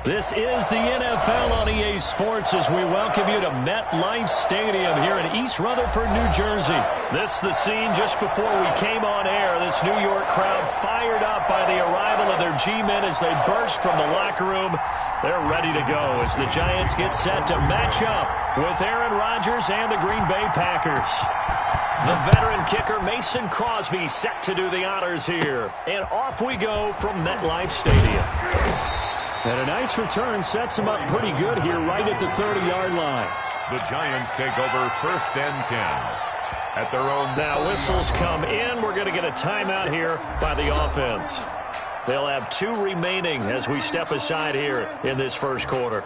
This is the NFL on EA Sports as we welcome you to MetLife Stadium here in East Rutherford, New Jersey. This is the scene just before we came on air. This New York crowd fired up by the arrival of their G-men as they burst from the locker room. They're ready to go as the Giants get set to match up with Aaron Rodgers and the Green Bay Packers. The veteran kicker Mason Crosby set to do the honors here. And off we go from MetLife Stadium. And a nice return sets them up pretty good here right at the 30-yard line. The Giants take over 1st and 10 at their own. Now whistles come in. We're going to get a timeout here by the offense. They'll have 2 remaining as we step aside here in this first quarter.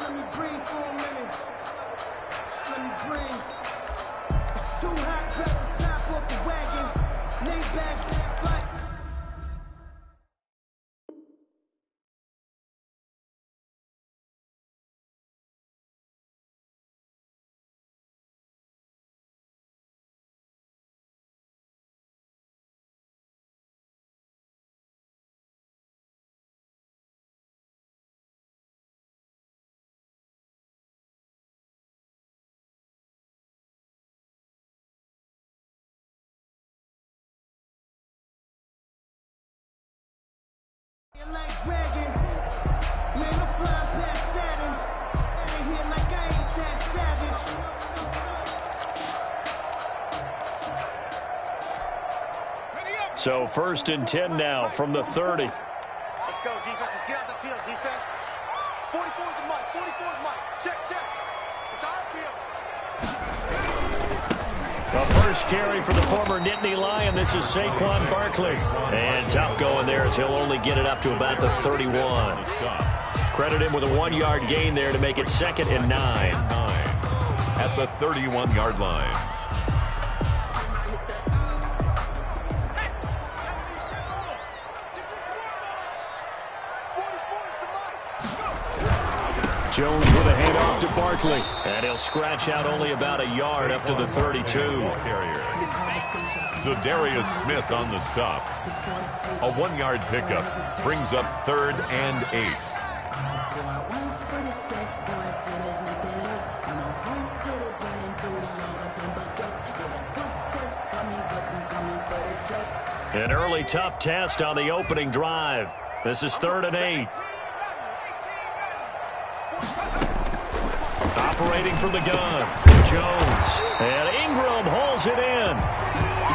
Like dragon, man, I'm flying past Saturn. Ain't here like I ain't that savage. So 1st and 10 now from the 30. Let's go, defense. Let's get out the field, defense. 44 is the mic. 44 is mic. Check. It's our field. The first carry for the former Nittany Lion. This is Saquon Barkley. And tough going there as he'll only get it up to about the 31. Credit him with a 1-yard gain there to make it 2nd and 9. At the 31-yard line. Jones with a handoff to Barkley. And he'll scratch out only about a yard up to the 32. So Darius Smith on the stop. A 1-yard pickup brings up 3rd and 8. An early tough test on the opening drive. This is 3rd and 8. Operating from the gun, Jones. And Ingram hauls it in.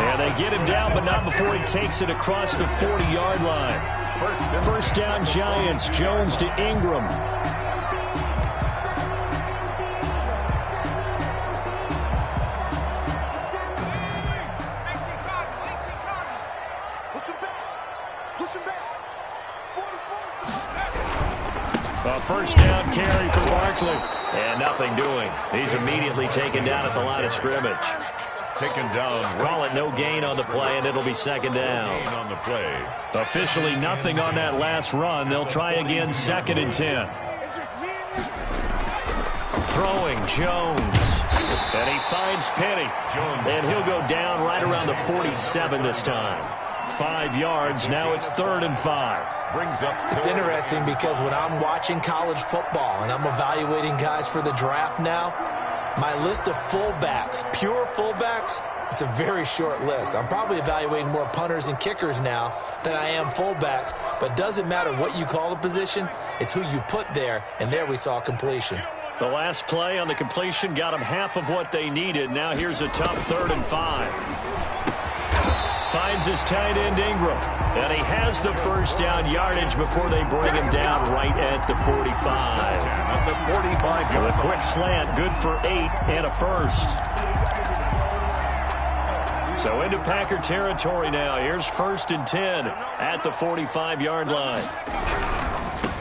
And they get him down, but not before he takes it across the 40-yard line. First down, Giants. Jones to Ingram. A first down carry for Barkley. And nothing doing. He's immediately taken down at the line of scrimmage. Taken down. Call it no gain on the play, and it'll be 2nd down. Gain on the play. Officially nothing on that last run. They'll try again 2nd and 10. Throwing Jones. And he finds Penny. And he'll go down right around the 47 this time. 5 yards. Now it's 3rd and 5. Brings up. It's interesting because when I'm watching college football and I'm evaluating guys for the draft now, my list of fullbacks, pure fullbacks, it's a very short list. I'm probably evaluating more punters and kickers now than I am fullbacks, but it doesn't matter what you call the position, it's who you put there, and there we saw completion. The last play on the completion got them half of what they needed. Now here's a tough 3rd and 5. Finds his tight end Ingram. And he has the first down yardage before they bring him down right at the 45. At the 45. A quick slant, good for 8 and a first. So into Packer territory now. Here's 1st and 10 at the 45-yard line.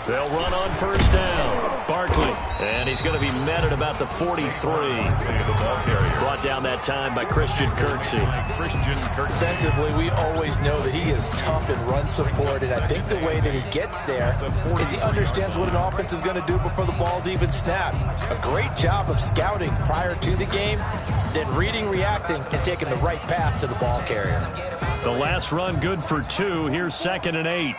They'll run on first down. Barkley. And he's going to be met at about the 43. Brought down that time by Christian Kirksey. Defensively, we always know that he is tough in run support, and I think the way that he gets there is he understands what an offense is going to do before the ball's even snapped. A great job of scouting prior to the game, then reading, reacting, and taking the right path to the ball carrier. The last run good for 2. Here's 2nd and 8.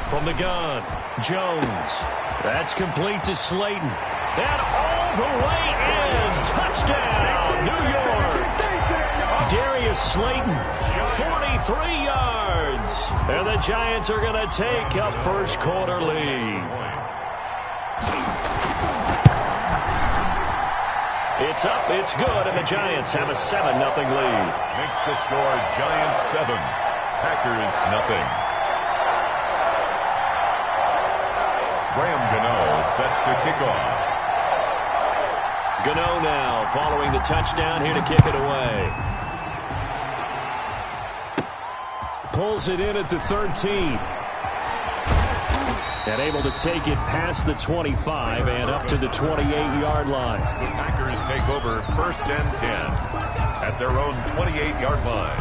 From the gun, Jones. That's complete to Slayton. And all the way in. Touchdown, New York. Darius Slayton, 43 yards. And the Giants are going to take a first quarter lead. It's up, it's good, and the Giants have a 7-0 lead. Makes the score Giants 7, Packers nothing. Graham Gano set to kick off. Gano now following the touchdown here to kick it away. Pulls it in at the 13. And able to take it past the 25 and up to the 28-yard line. The Packers take over 1st and 10 at their own 28-yard line.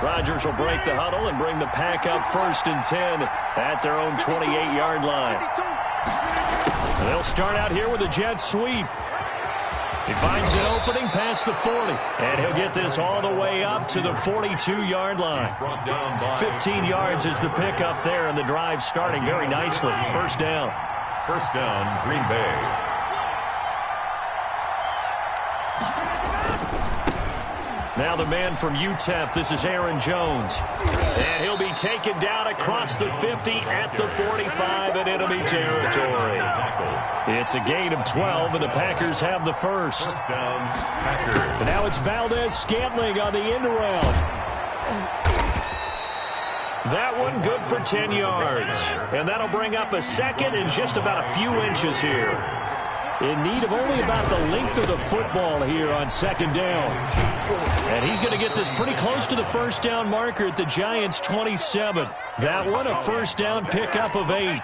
Rodgers will break the huddle and bring the pack up 1st and 10 at their own 28-yard line. And they'll start out here with a jet sweep. He finds an opening past the 40. And he'll get this all the way up to the 42-yard line. 15 yards is the pickup there, and the drive starting very nicely. First down. First down, Green Bay. Now the man from UTEP, this is Aaron Jones. And he'll be taken down across the 50 at the 45 in enemy territory. It's a gain of 12, and the Packers have the first. First down, Packers. And now it's Valdez-Scantling on the end around. That one good for 10 yards. And that'll bring up a second and just about a few inches here. In need of only about the length of the football here on second down. And he's going to get this pretty close to the first down marker at the Giants' 27. That one, a first down pickup of 8.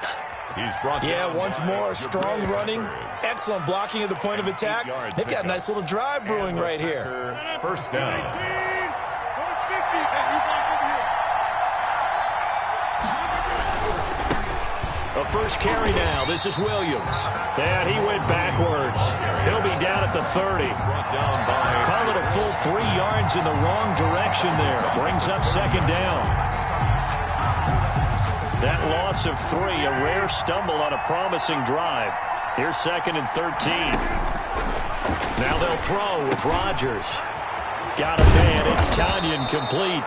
Yeah, once more, strong running, excellent blocking at the point of attack. They've got a nice little drive brewing right here. First down. A first carry now. This is Williams. And he went backwards. He'll be down at the 30. Call it a full 3 yards in the wrong direction there. Brings up second down. That loss of 3, a rare stumble on a promising drive. Here's 2nd and 13. Now they'll throw with Rodgers. Got a man. It's Tanyan complete.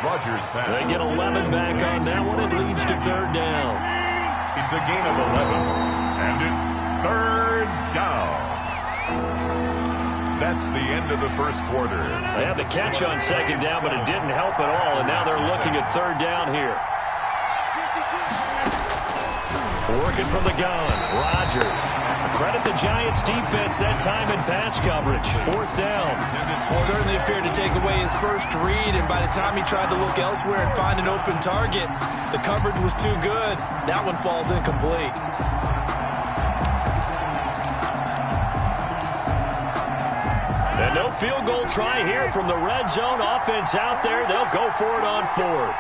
Rodgers pass. They get 11 back on that one. It leads to third down. It's a gain of 11, and it's third down. That's the end of the first quarter. They had the catch on second down, but it didn't help at all, and now they're looking at third down here. Working from the gun, Rodgers. Credit the Giants' defense that time in pass coverage. Fourth down. Certainly appeared to take away his first read, and by the time he tried to look elsewhere and find an open target, the coverage was too good. That one falls incomplete. And no field goal try here from the red zone. Offense out there. They'll go for it on 4th.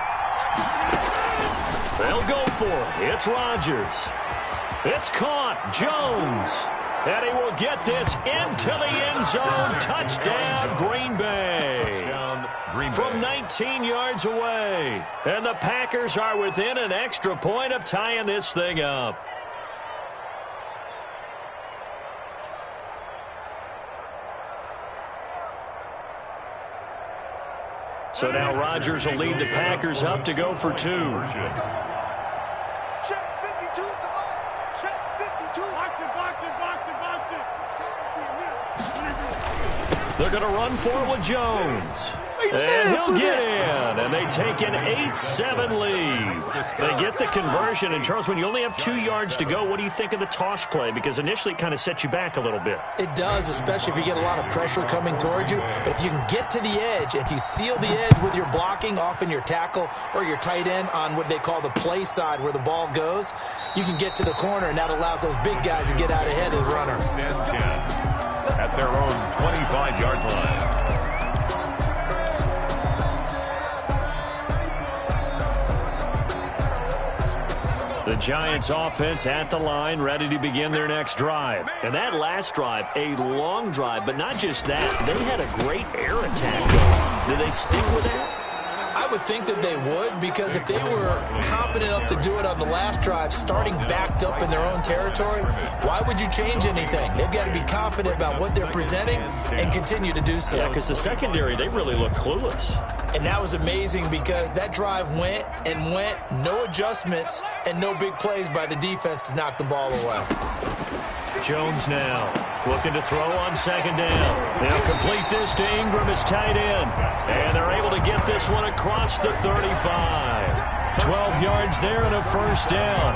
They'll go for it. It's Rodgers. It's caught. Jones. And he will get this into the end zone. Touchdown, Green Bay. From 19 yards away. And the Packers are within an extra point of tying this thing up. So now Rodgers will lead the Packers up to go for 2. They're going to run for it with Jones. And he'll get in. And they take an 8-7 lead. They get the conversion. And, Charles, when you only have 2 yards to go, what do you think of the toss play? Because initially it kind of sets you back a little bit. It does, especially if you get a lot of pressure coming towards you. But if you can get to the edge, if you seal the edge with your blocking, often your tackle or your tight end on what they call the play side where the ball goes, you can get to the corner, and that allows those big guys to get out ahead of the runner. At their own 25-yard line. The Giants offense at the line, ready to begin their next drive. And that last drive, a long drive, but not just that. They had a great air attack going. Do they stick with that? I would think that they would, because if they were confident enough to do it on the last drive, starting backed up in their own territory, why would you change anything? They've got to be confident about what they're presenting and continue to do so. Yeah, because the secondary, they really look clueless. And that was amazing because that drive went and went, no adjustments and no big plays by the defense to knock the ball away. Jones now looking to throw on second down. They'll complete this to Ingram as tight end. And they're able to get this one across the 35. 12 yards there and a first down.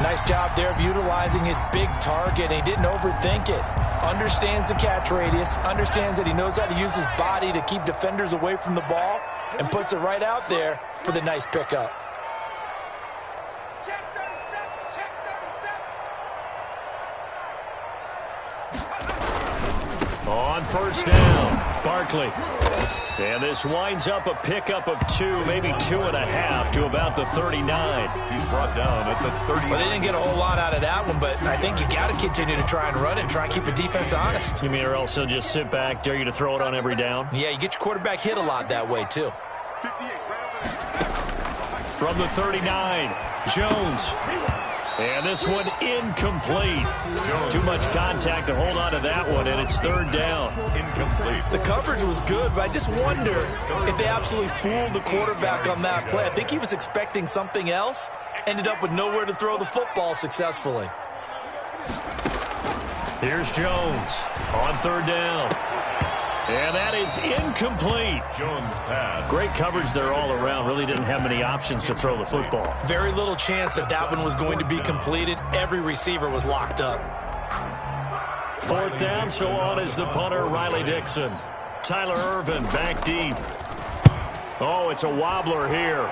Nice job there of utilizing his big target. He didn't overthink it. Understands the catch radius, understands that he knows how to use his body to keep defenders away from the ball, and puts it right out there for the nice pickup. On first down, Barkley. And this winds up a pickup of 2, maybe 2.5 to about the 39. He's brought down at the 30. Well, they didn't get a whole lot out of that one, but I think you got to continue to try and run and try and keep the defense honest. You mean or else they'll just sit back, dare you to throw it on every down? Yeah, you get your quarterback hit a lot that way, too. From the 39, Jones. And this one incomplete. Too much contact to hold on to that one, and it's third down. Incomplete. The coverage was good, but I just wonder if they absolutely fooled the quarterback on that play. I think he was expecting something else, ended up with nowhere to throw the football successfully. Here's Jones on third down. And that is incomplete. Jones pass. Great coverage there all around. Really didn't have many options to throw the football. Very little chance that that one was going to be completed. Every receiver was locked up. Fourth down, so on is the punter, Riley Dixon. Tyler Irvin back deep. Oh, it's a wobbler here.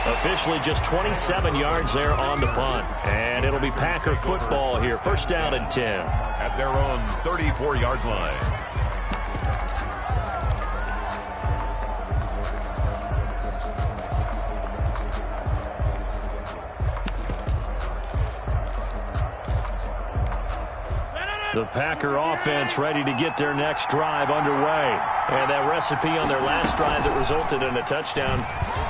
Officially just 27 yards there on the punt. And it'll be Packer football here. First down and 10. At their own 34-yard line. The Packer offense ready to get their next drive underway. And that recipe on their last drive that resulted in a touchdown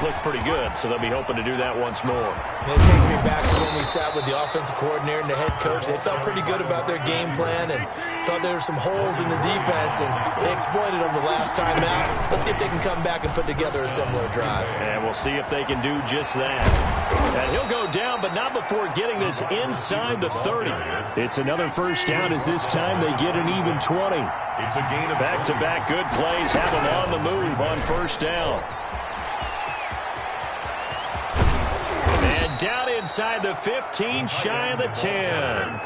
looked pretty good, so they'll be hoping to do that once more. And it takes me back to when we sat with the offensive coordinator and the head coach. They felt pretty good about their game plan and thought there were some holes in the defense, and they exploited them the last time out. Let's see if they can come back and put together a similar drive. And we'll see if they can do just that. And he'll go down, but not before getting this inside the 30. It's another first down as this time they get an even 20. It's a gain of back-to-back good plays have them on the move on first down. And down inside the 15, shy of the 10.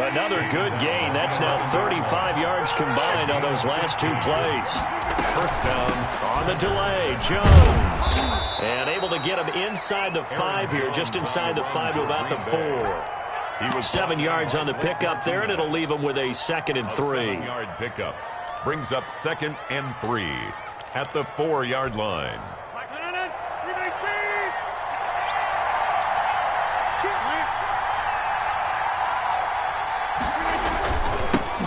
Another good gain. That's now 35 yards combined on those last two plays. First down. On the delay, Jones. And able to get him inside the 5 here, just inside the 5 to about the 4. He was 7 yards on the pickup there, and it'll leave him with a 2nd and 3. 7-yard pickup. Brings up 2nd and 3 at the 4-yard line.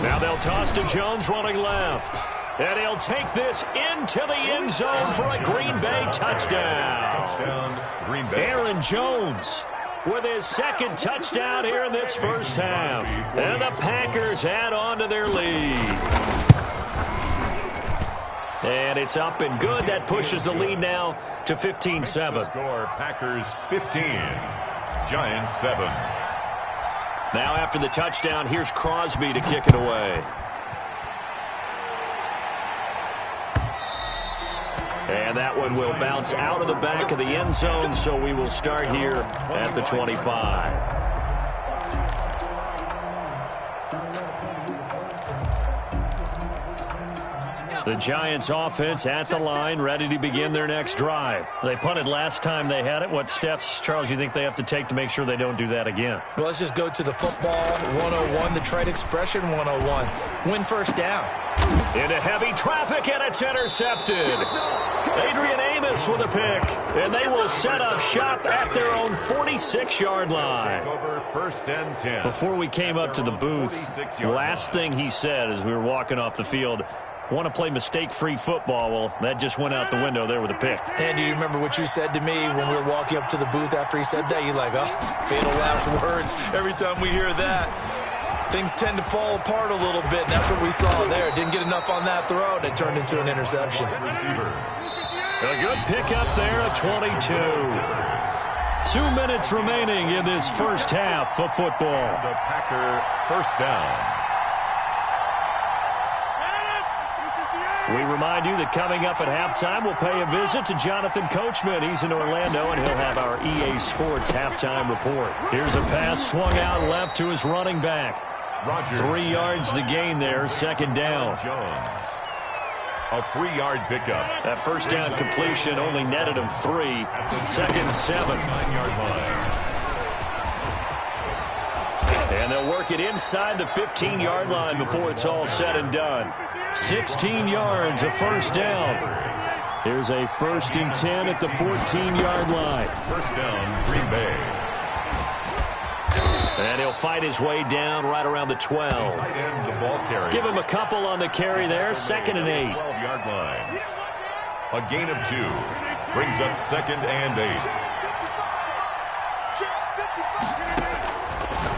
Now they'll toss to Jones running left. And he'll take this into the end zone for a Green Bay touchdown. Touchdown, Green Bay. Aaron Jones with his 2nd touchdown here in this first half. And the Packers add on to their lead. And it's up and good. That pushes the lead now to 15-7. Score, Packers 15, Giants 7. Now after the touchdown, here's Crosby to kick it away. And that one will bounce out of the back of the end zone, so we will start here at the 25. The Giants offense at the line, ready to begin their next drive. They punted last time they had it. What steps, Charles, you think they have to take to make sure they don't do that again? Well, let's just go to the football 101, the trade expression 101. Win first down. Into heavy traffic, and it's intercepted. Adrian Amos with a pick, and they will set up shop at their own 46-yard line. First and 10. Before we came up to the booth, last thing he said as we were walking off the field, want to play mistake-free football. Well, that just went out the window there with a pick. And do you remember what you said to me when we were walking up to the booth after he said that? You're like, oh, fatal last words. Every time we hear that, things tend to fall apart a little bit, and that's what we saw there. Didn't get enough on that throw, and it turned into an interception. A good pickup there at 22. 2 minutes remaining in this first half of football. The Packer first down. We remind you that coming up at halftime, we'll pay a visit to Jonathan Coachman. He's in Orlando, and he'll have our EA Sports halftime report. Here's a pass swung out left to his running back. 3 yards to gain there, second down. Jones. A 3-yard pickup. That first down completion only netted him 3. Second and 7. 9-yard line. And they'll work it inside the 15-yard line before it's all said and done. 16 yards, a first down. Here's a 1st and 10 at the 14-yard line. First down, Green Bay. And he'll fight his way down right around the 12. Tight end, the ball carrier. Give him a couple on the carry there, 2nd and 8. 12-yard line. A gain of 2. Brings up 2nd and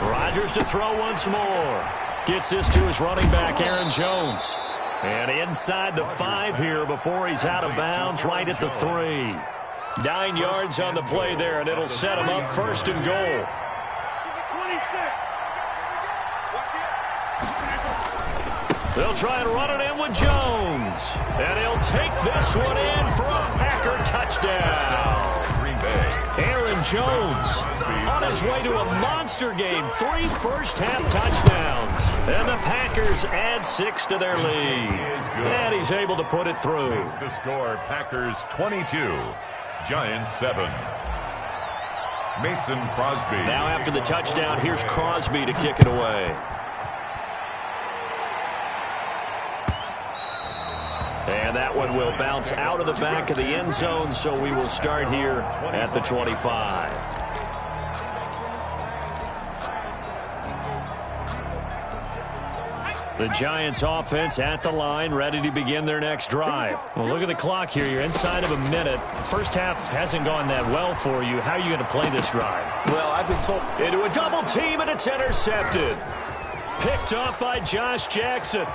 8. Rodgers to throw once more. Gets this to his running back, Aaron Jones. And inside the 5 here before he's out of bounds, right at the 3. 9 yards on the play there, and it'll set him up 1st and goal. They'll try and run it in with Jones. And he'll take this one in for a Packer touchdown. Green Bay. Aaron Jones on his way to a monster game. 3 first-half touchdowns. And the Packers add 6 to their lead. And he's able to put it through. The score, Packers 22, Giants 7. Mason Crosby. Now after the touchdown, here's Crosby to kick it away. And that one will bounce out of the back of the end zone, so we will start here at the 25. The Giants offense at the line, ready to begin their next drive. Well, look at the clock here. You're inside of a minute. First half hasn't gone that well for you. How are you going to play this drive? Well, I've been told. Into a double team, and it's intercepted. Picked off by Josh Jackson.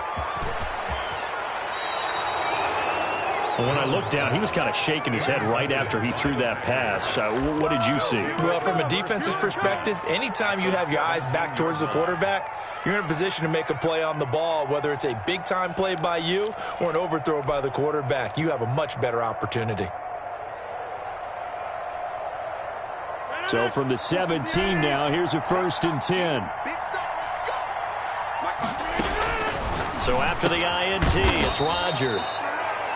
When I looked down, he was kind of shaking his head right after he threw that pass. What did you see? Well, from a defense's perspective, anytime you have your eyes back towards the quarterback, you're in a position to make a play on the ball, whether it's a big-time play by you or an overthrow by the quarterback. You have a much better opportunity. So from the 17 now, here's a 1st and 10. So after the INT, it's Rodgers.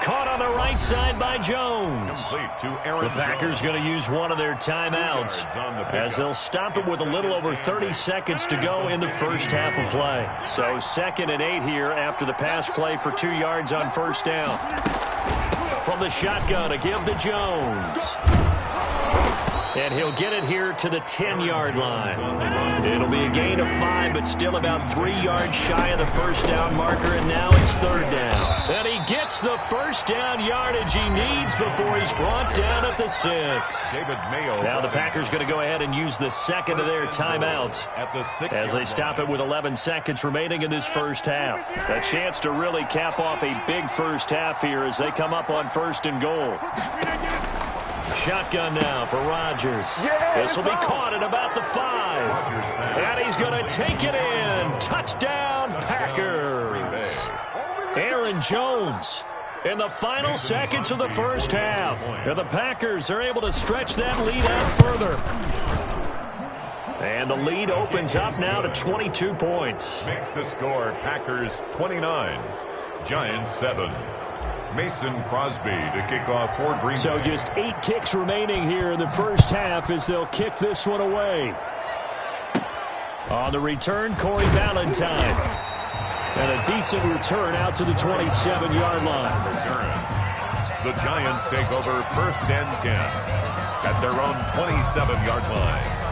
Caught on the right side by Jones. The Packers going to use one of their timeouts as they'll stop it with a little over 30 seconds to go in the first half of play. So 2nd and 8 here after the pass play for 2 yards on first down. From the shotgun, a give to Jones. And he'll get it here to the 10-yard line. It'll be a gain of 5, but still about 3 yards shy of the first down marker, and now it's 3rd down. And he gets the first down yardage he needs before he's brought down at the 6. David Mayo. Now the Packers going to go ahead and use the 2nd of their timeouts at the 6 as they stop it with 11 seconds remaining in this first half. A chance to really cap off a big first half here as they come up on 1st and goal. Shotgun now for Rodgers. This will be caught at about the 5. And he's going to take it in. Touchdown, Packers. Aaron Jones in the final seconds of the first half. And the Packers are able to stretch that lead out further. And the lead opens up now to 22 points. Makes the score, Packers 29, Giants 7. Mason Crosby to kick off for Green Bay. So just 8 ticks remaining here in the first half as they'll kick this one away. On the return, Corey Valentine. And a decent return out to the 27-yard line. The Giants take over 1st and 10 at their own 27-yard line.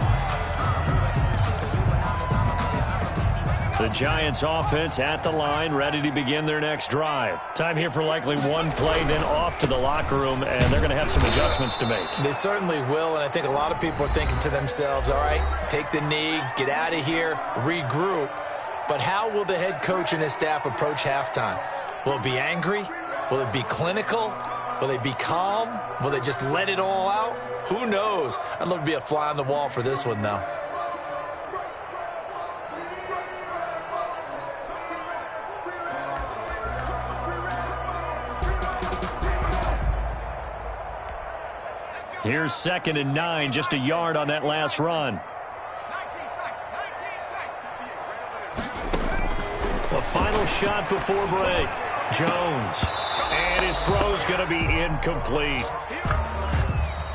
The Giants offense at the line, ready to begin their next drive. Time here for likely one play, then off to the locker room, and they're going to have some adjustments to make. They certainly will, and I think a lot of people are thinking to themselves, all right, take the knee, get out of here, regroup. But how will the head coach and his staff approach halftime? Will it be angry? Will it be clinical? Will they be calm? Will they just let it all out? Who knows? I'd love to be a fly on the wall for this one, though. Here's 2nd and 9, just a yard on that last run. The final shot before break. Jones. And his throw's going to be incomplete.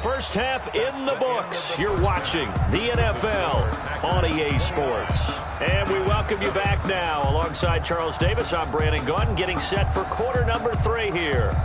First half in the books. You're watching the NFL on EA Sports. And we welcome you back now. Alongside Charles Davis, I'm Brandon Gunn, getting set for quarter number 3 here.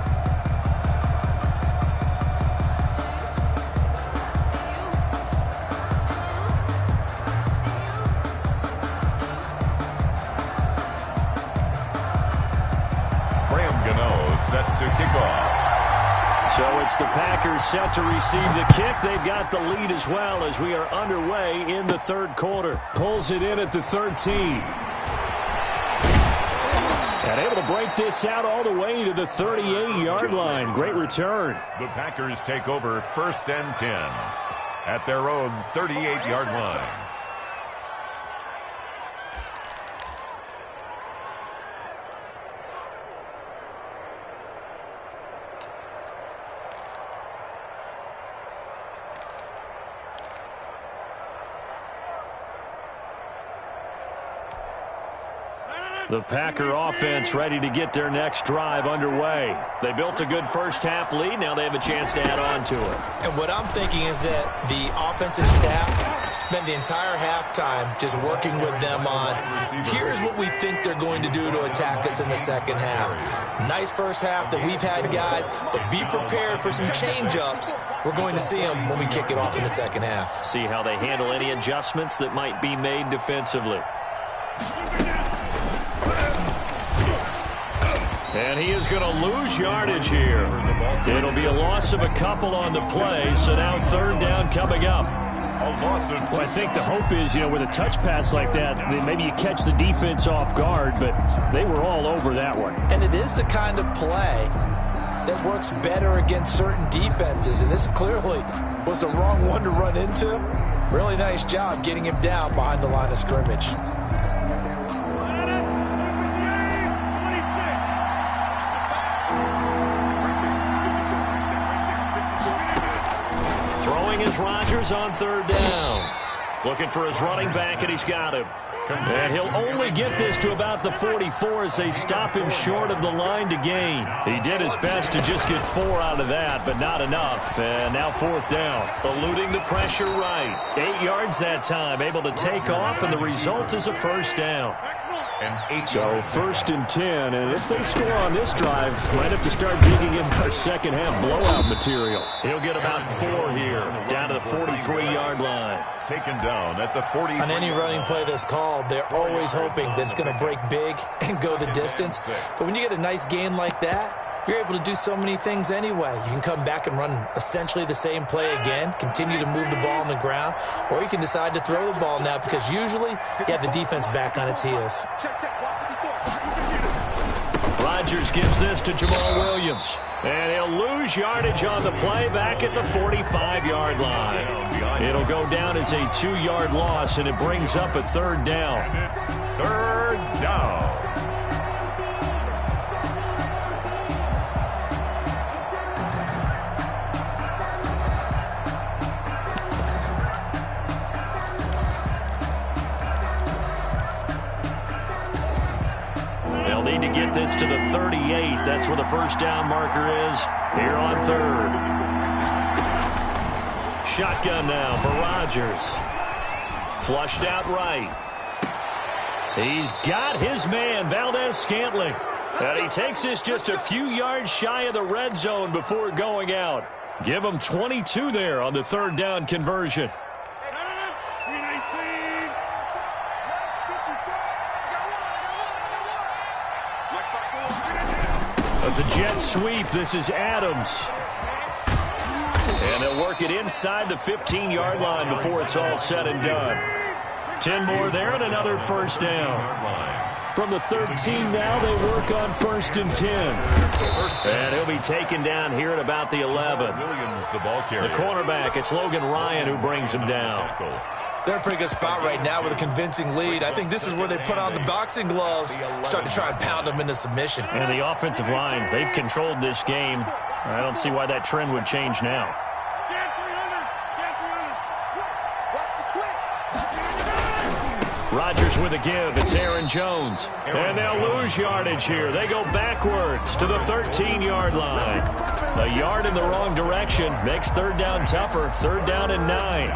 Set to kick off. So it's the Packers set to receive the kick. They've got the lead as well as we are underway in the 3rd quarter. Pulls it in at the 13. And able to break this out all the way to the 38-yard line. Great return. The Packers take over 1st and 10 at their own 38-yard line. The Packer offense ready to get their next drive underway. They built a good first half lead. Now they have a chance to add on to it. And what I'm thinking is that the offensive staff spent the entire halftime just working with them on, here's what we think they're going to do to attack us in the second half. Nice first half that we've had, guys, but be prepared for some change-ups. We're going to see them when we kick it off in the second half. See how they handle any adjustments that might be made defensively. And he is going to lose yardage here. It'll be a loss of a couple on the play, so now 3rd down coming up. Well, I think the hope is, with a touch pass like that, maybe you catch the defense off guard, but they were all over that one. And it is the kind of play that works better against certain defenses, and this clearly was the wrong one to run into. Really nice job getting him down behind the line of scrimmage. Rodgers on 3rd down. Looking for his running back, and he's got him. And he'll only get this to about the 44 as they stop him short of the line to gain. He did his best to just get 4 out of that, but not enough. And now 4th down. Eluding the pressure right. 8 yards that time, able to take off, and the result is a first down. So 1st and 10, and if they score on this drive, might have to start digging in our second half blowout material. He'll get about 4 here, down to the 43-yard line. Taken down at the 40. On any running play that's called, they're always hoping that it's going to break big and go the distance. But when you get a nice gain like that, you're able to do so many things anyway. You can come back and run essentially the same play again, continue to move the ball on the ground, or you can decide to throw the ball now because usually you have the defense back on its heels. Rodgers gives this to Jamal Williams. And he'll lose yardage on the play back at the 45-yard line. It'll go down as a 2-yard loss, and it brings up a 3rd down. And it's 3rd down. They'll need to get this to the 38. That's where the first down marker is here on 3rd. Shotgun now for Rodgers. Flushed out right. He's got his man, Valdez-Scantling. And he takes this just a few yards shy of the red zone before going out. Give him 22 there on the third down conversion. That's a jet sweep. This is Adams. And they'll work it inside the 15-yard line before it's all said and done. 10 more there and another first down. From the 13 now, they work on 1st and 10. And he'll be taken down here at about the 11. Williams, the ball carrier. The cornerback, it's Logan Ryan who brings him down. They're in a pretty good spot right now with a convincing lead. I think this is where they put on the boxing gloves, start to try and pound them into submission. And the offensive line, they've controlled this game. I don't see why that trend would change now. Rodgers with a give. It's Aaron Jones. And they'll lose yardage here. They go backwards to the 13-yard line. A yard in the wrong direction makes third down tougher. 3rd down and 9.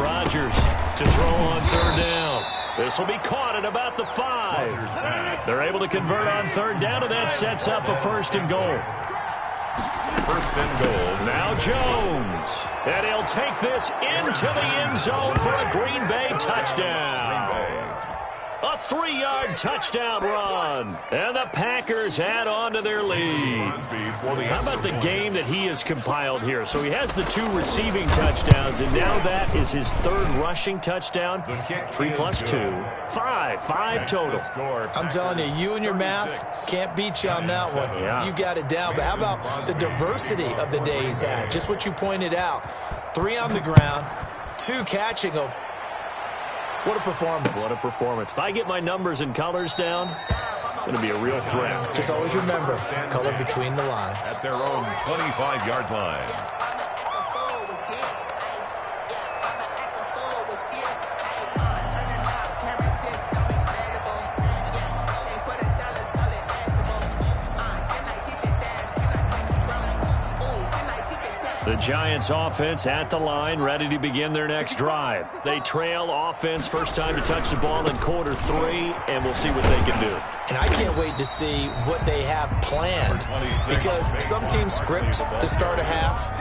Rodgers to throw on 3rd down. This will be caught at about the 5. They're able to convert on 3rd down, and that sets up a 1st and goal. 1st and goal. Now Jones. And he'll take this into the end zone for a Green Bay touchdown. A 3-yard touchdown run. And the Packers add on to their lead. How about the game that he has compiled here? So he has the 2 receiving touchdowns, and now that is his 3rd rushing touchdown. 3 plus 2. 5 total. I'm telling you, you and your math can't beat you on that one. Yeah. You got it down. But how about the diversity of the day he's had? Just what you pointed out. 3 on the ground, 2 catching them. What a performance. What a performance. If I get my numbers and colors down, it's going to be a real threat. Just always remember, color between the lines. At their own 25-yard line. The Giants offense at the line, ready to begin their next drive. They trail offense, first time to touch the ball in quarter 3, and we'll see what they can do. And I can't wait to see what they have planned, because some teams script to start a half.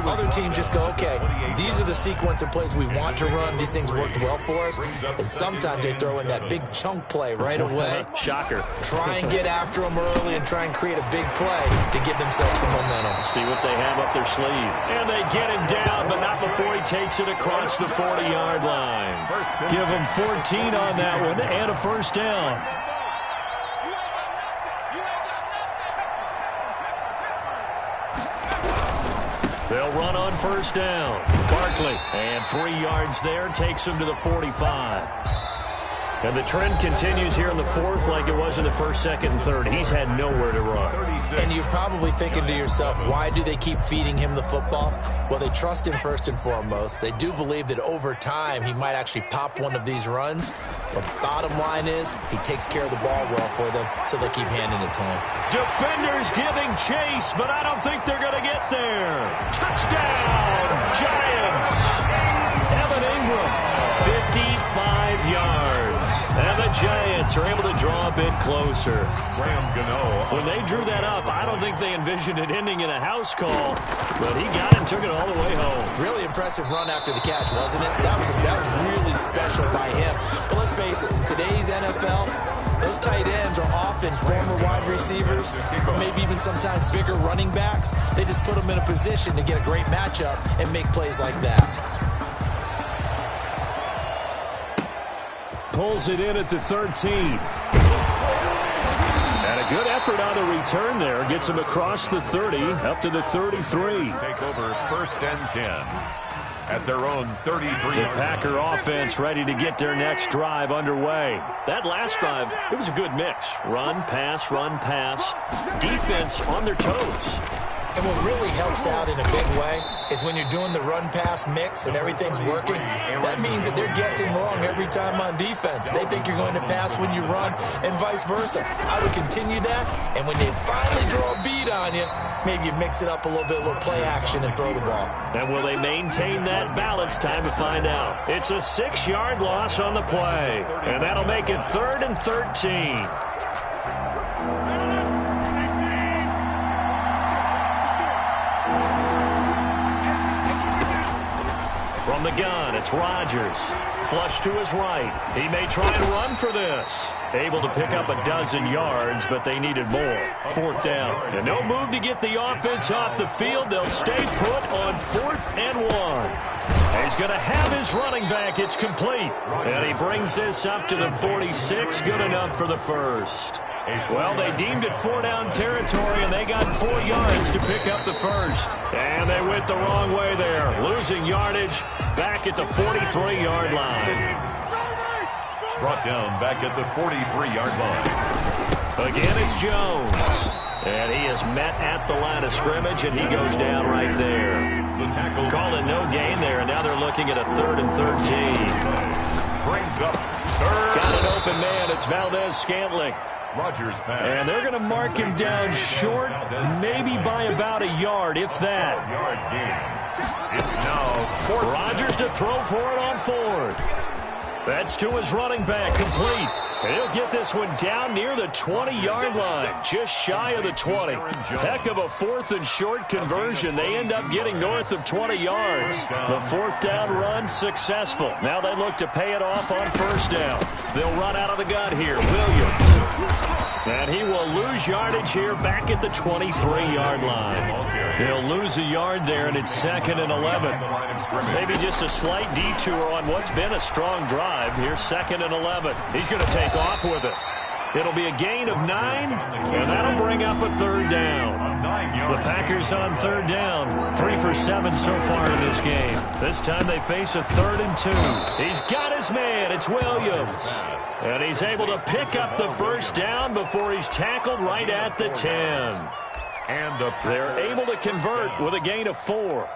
Other teams just go, okay, these are the sequence of plays we want to run. These things worked well for us. And sometimes they throw in that big chunk play right away. Shocker. Try and get after them early and try and create a big play to give themselves some momentum. See what they have up their sleeve. And they get him down, but not before he takes it across the 40-yard line. Give him 14 on that one and a first down. They'll run on first down. Barkley, and 3 yards there, takes him to the 45. And the trend continues here in the 4th like it was in the 1st, 2nd, and 3rd. He's had nowhere to run. And you're probably thinking to yourself, why do they keep feeding him the football? Well, they trust him first and foremost. They do believe that over time he might actually pop one of these runs. But bottom line is he takes care of the ball well for them, so they'll keep handing it to him. Defenders giving chase, but I don't think they're going to get there. Touchdown, Giants. Evan Ingram, 55 yards. And the Giants are able to draw a bit closer. Graham Gano. When they drew that up, I don't think they envisioned it ending in a house call, but he got it and took it all the way home. Really impressive run after the catch, wasn't it? That was really special by him. But let's face it, in today's NFL, those tight ends are often former wide receivers or maybe even sometimes bigger running backs. They just put them in a position to get a great matchup and make plays like that. Pulls it in at the 13. And a good effort on the return there. Gets him across the 30, up to the 33. Take over 1st and 10. At their own 33. The Packer offense ready to get their next drive underway. That last drive, it was a good mix. Run, pass, defense on their toes. And what really helps out in a big way is when you're doing the run-pass mix and everything's working, that means that they're guessing wrong every time on defense. They think you're going to pass when you run and vice versa. I would continue that, and when they finally draw a beat on you, maybe you mix it up a little bit, a little play action, and throw the ball. And will they maintain that balance? Time to find out. It's a 6-yard loss on the play, and that'll make it 3rd and 13. From the gun, it's Rodgers. Flush to his right. He may try and run for this. Able to pick up a dozen yards, but they needed more. 4th down. And no move to get the offense off the field. They'll stay put on 4th and 1. He's going to have his running back. It's complete. And he brings this up to the 46. Good enough for the first. Well, they deemed it 4-down territory, and they got 4 yards to pick up the first. And they went the wrong way there, losing yardage back at the 43-yard line. Brought down back at the 43-yard line. Again, it's Jones. And he is met at the line of scrimmage, and he goes down right there. The tackle called it no gain there, and now they're looking at a 3rd and 13. Brings up 3rd. Got an open man. It's Valdez-Scantling. Rodgers pass. And they're going to mark him down short, maybe by about a yard, if that. Yard gain. It's now 4th. Rodgers to throw for it on 4th. That's to his running back, complete. And he'll get this one down near the 20-yard line, just shy of the 20. Heck of a 4th and short conversion. They end up getting north of 20 yards. The 4th down run successful. Now they look to pay it off on 1st down. They'll run out of the gun here. Williams. And he will lose yardage here back at the 23-yard line. He'll lose a yard there, and it's 2nd and 11. Maybe just a slight detour on what's been a strong drive. Here's 2nd and 11. He's going to take off with it. It'll be a gain of 9, and that'll bring up a 3rd down. The Packers on 3rd down. 3 for 7 so far in this game. This time they face a 3rd and 2. He's got his man. It's Williams. And he's able to pick up the 1st down before he's tackled right at the 10. And they're able to convert with a gain of 4.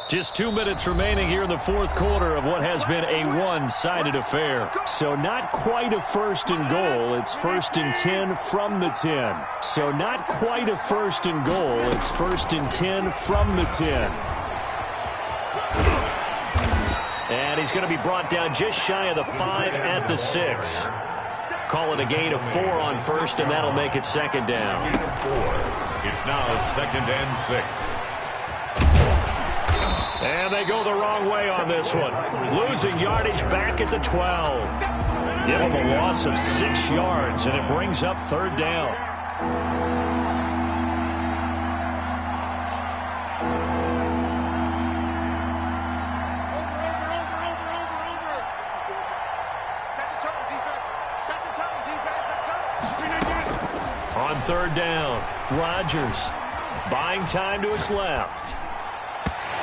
Just 2 minutes remaining here in the 4th quarter of what has been a one-sided affair. So not quite a 1st and goal. It's 1st and 10 from the 10. So not quite a 1st and goal. It's 1st and 10 from the 10. And he's going to be brought down just shy of the 5 at the 6. Call it a gain of 4 on 1st, and that'll make it 2nd down. It's now 2nd and 6. And they go the wrong way on this one. Losing yardage back at the 12. Give them a loss of 6 yards, and it brings up 3rd down. Set the tone, defense. Set the tone, defense. Let's go. On 3rd down, Rodgers buying time to his left.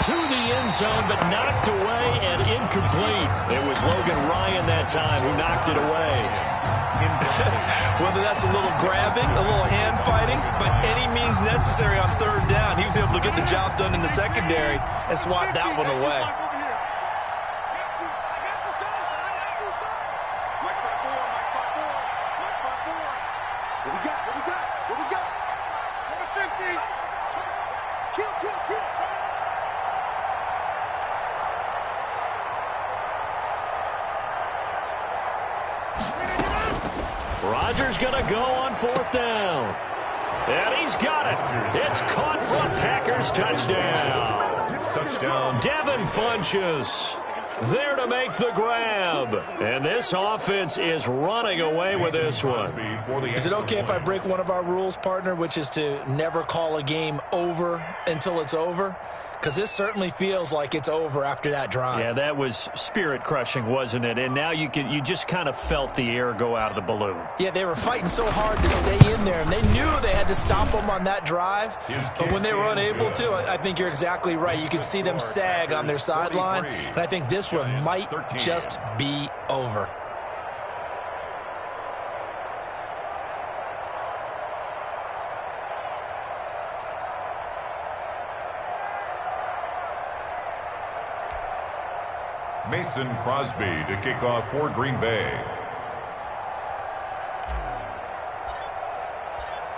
To the end zone, but knocked away and incomplete. It was Logan Ryan that time who knocked it away. Whether that's a little grabbing, a little hand fighting, by any means necessary on 3rd down, he was able to get the job done in the secondary and swat that one away. Rodgers going to go on 4th down. And he's got it. It's caught for a Packers touchdown. Touchdown. Devin Funchess there to make the grab. And this offense is running away with this one. Is it okay if I break one of our rules, partner, which is to never call a game over until it's over? Because this certainly feels like it's over after that drive. Yeah, that was spirit-crushing, wasn't it? And now you just kind of felt the air go out of the balloon. Yeah, they were fighting so hard to stay in there, and they knew they had to stop them on that drive. But when they were unable to, I think you're exactly right. You could see them sag on their sideline, and I think this one might just be over. Mason Crosby to kick off for Green Bay.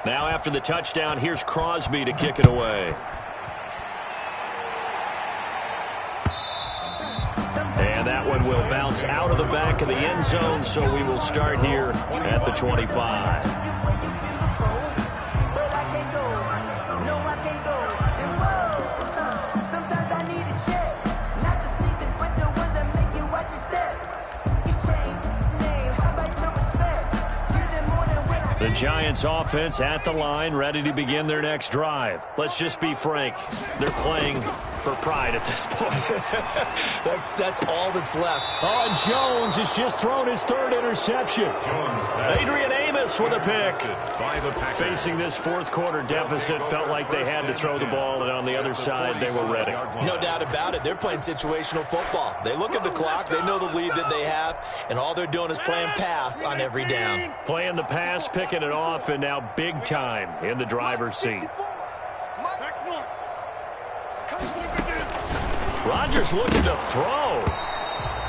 Now after the touchdown, here's Crosby to kick it away. And that one will bounce out of the back of the end zone, so we will start here at the 25. The Giants offense at the line, ready to begin their next drive. Let's just be frank. They're playing for pride at this point. That's all that's left. Oh, and Jones has just thrown his third interception. Adrian Amos with a pick. Facing this fourth quarter deficit, felt like they had to throw the ball, and on the other side, they were ready. No doubt about it. They're playing situational football. They look at the clock. They know the lead that they have, and all they're doing is playing pass on every down. Playing the pass, picking it off, and now big time in the driver's seat. Rodgers looking to throw.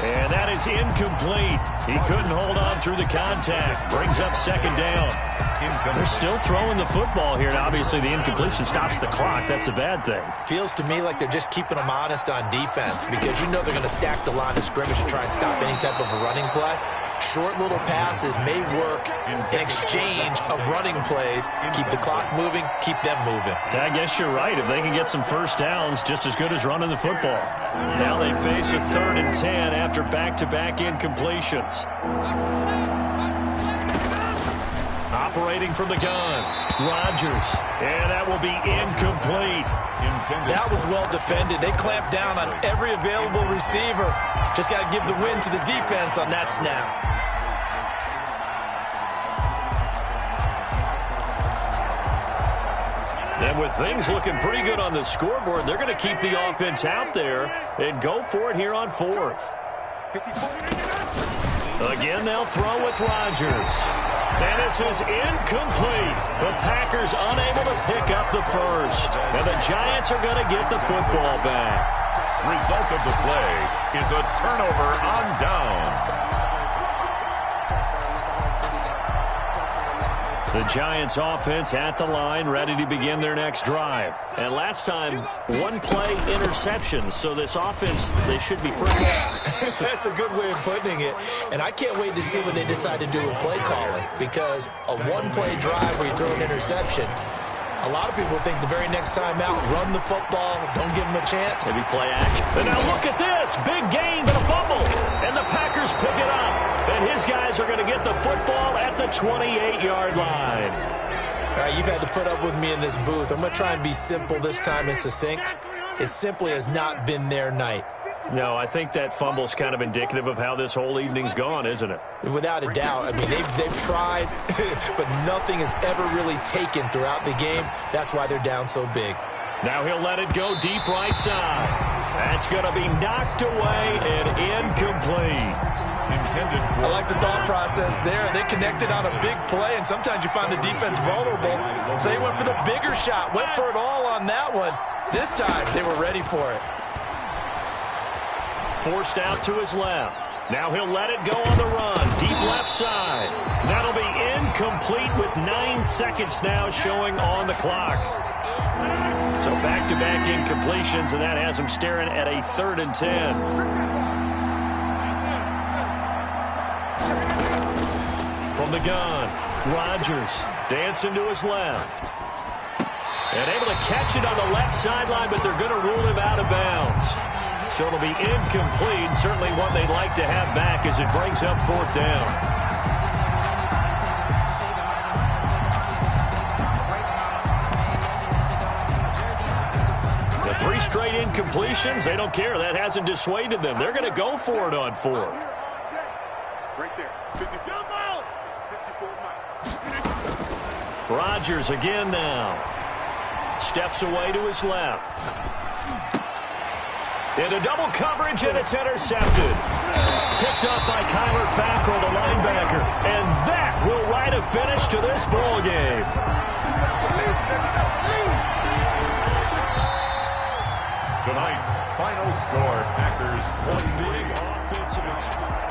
And that is incomplete. He couldn't hold on through the contact. Brings up second down. They're still throwing the football here, and obviously the incompletion stops the clock. That's a bad thing. Feels to me like they're just keeping them honest on defense because you know they're going to stack the line of scrimmage to try and stop any type of a running play. Short little passes may work in exchange of running plays. Keep the clock moving, keep them moving. I guess you're right. If they can get some first downs, just as good as running the football. Now they face a 3rd and 10 after back-to-back incompletions. Operating from the gun, Rodgers, and that will be incomplete. That was well defended. They clamped down on every available receiver. Just got to give the win to the defense on that snap. And with things looking pretty good on the scoreboard, they're going to keep the offense out there and go for it here on 4th. Again, they'll throw with Rodgers. And this is incomplete. The Packers unable to pick up the first. And the Giants are going to get the football back. Result of the play is a turnover on downs. The Giants offense at the line, ready to begin their next drive. And last time, one play interception. So this offense, they should be fresh. That's a good way of putting it. And I can't wait to see what they decide to do with play calling. Because a one-play drive where you throw an interception, a lot of people think the very next time out, run the football, don't give them a chance. Maybe play action. And now look at this. Big gain, but a fumble. And the Packers pick it up. And his guys are going to get the football at the 28-yard line. All right, you've had to put up with me in this booth. I'm going to try and be simple this time and succinct. It simply has not been their night. No, I think that fumble's kind of indicative of how this whole evening's gone, isn't it? Without a doubt. I mean, they've tried, but nothing has ever really taken throughout the game. That's why they're down so big. Now he'll let it go deep right side. That's going to be knocked away and incomplete. I like the thought process there. They connected on a big play, and sometimes you find the defense vulnerable. So they went for the bigger shot, went for it all on that one. This time, they were ready for it. Forced out to his left. Now he'll let it go on the run. Deep left side. That'll be incomplete with 9 seconds now showing on the clock. So back-to-back incompletions, and that has him staring at a 3rd and 10. From the gun, Rodgers dancing to his left. And able to catch it on the left sideline, but they're going to rule him out of bounds. So it'll be incomplete. Certainly one they'd like to have back as it brings up 4th down. The 3 straight incompletions, they don't care. That hasn't dissuaded them. They're going to go for it on 4th. Right there. 54 mile. 54 mile. Rodgers again now. Steps away to his left. Into double coverage, and it's intercepted. Picked up by Kyler Fackrell, the linebacker. And that will write a finish to this ball game. Tonight's final score, Packers 20. Big offensive